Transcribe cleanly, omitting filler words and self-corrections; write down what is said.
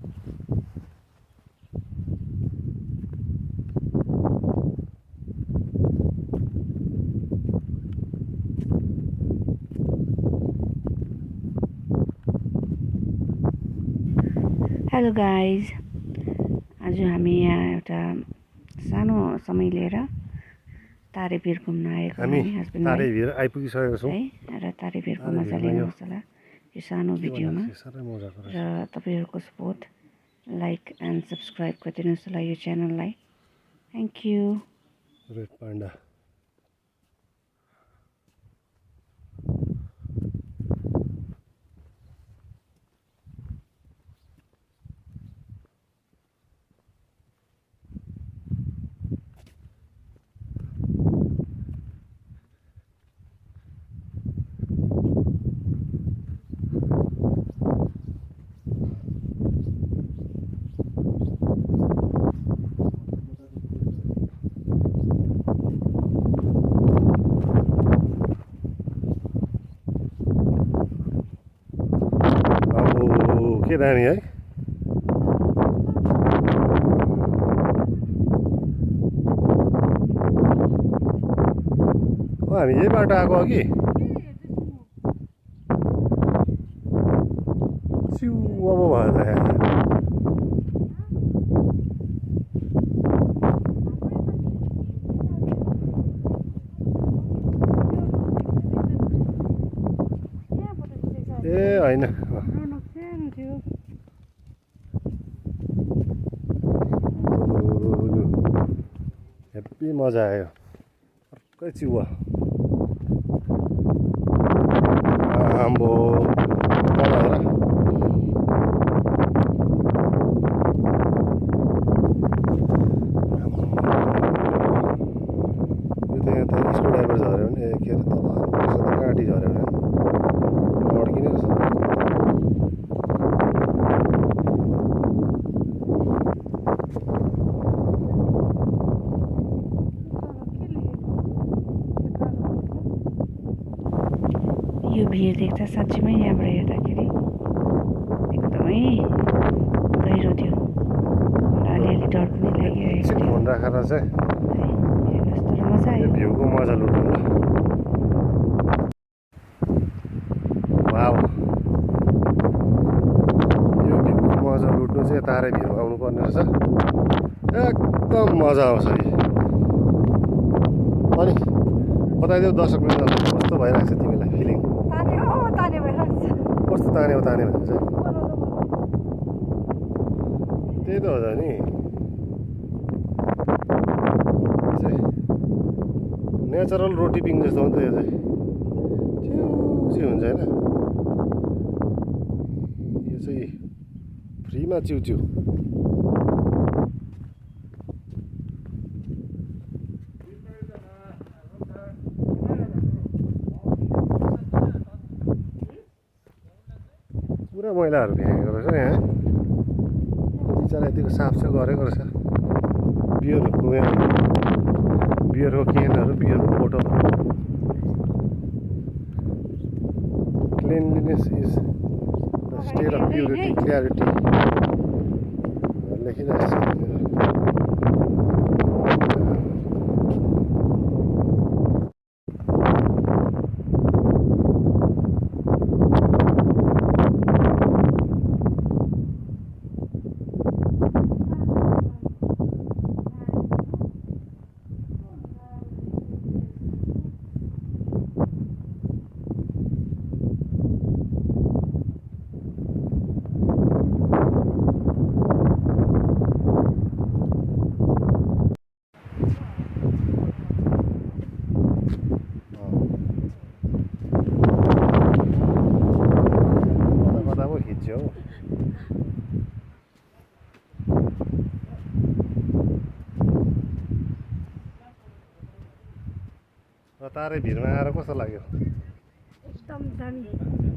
Hello guys, आज हामी यहाँ एउटा सानो समय लिएर तारेभिर घुम्न आएको हामी हस्बेन्ड तारेभिर आइपुगिसकेको छौँ है र तारेभिरको मजा लिनुहोस् होला यो सानो भिडियोमा र तपाईहरुको सपोर्ट लाइक एन्ड सब्स्क्राइब गरिदिनुहोस् होला यो च्यानललाई। Thank you. रेड पान्डा के दामी है। हामी यही बाटो आएको अघि चिउ अब भयो त ए होइन हेप्पी मजा आयो। अर्कै चिउवा आम्बो तल हेर यो त यहाँ त स्क्रुड्राइभर झऱ्यो भने के अरे तल काँटी झऱ्यो भने अड्किने रहेछ। यो भिर देख्दा साँच्चीमै यहाँबाट हेर्दाखेरि एकदमै गहिरो थियो। अलिअलि डर पनि लागिरहेको थियो। फोन राखेर चाहिँ हेर्नुहोस् तर मजा आयो। भ्यूको मजा लुट्नु ल। वाउ, यो भ्यूको मजा लुट्नु चाहिँ तारेभिर आउनु पर्ने रहेछ। एकदम मजा आउँछ। अनि बताइदेऊ दर्शक मित्रलाई कस्तो भइरहेको छ तिमीलाई फिलिङ? कस्तो तान्यो भने चाहिँ त्यही त हो त नि। नेचरल रोटी पिङ जस्तो हो नि त यो चाहिँ चिउ हुन्छ होइन। यो चाहिँ फ्रीमा चिउ पुरा मैलाहरू फ्याँकेको रहेछ यहाँ। बिचरा यतिको साफ चाहिँ गरेको रहेछ। बियरको क्यानहरू, बियरको बोटलहरू। Cleanliness is the state of purity clarity लेखिरहेको छ। तारेभिरमा आएर कस्तो लाग्यो? एकदम दामी।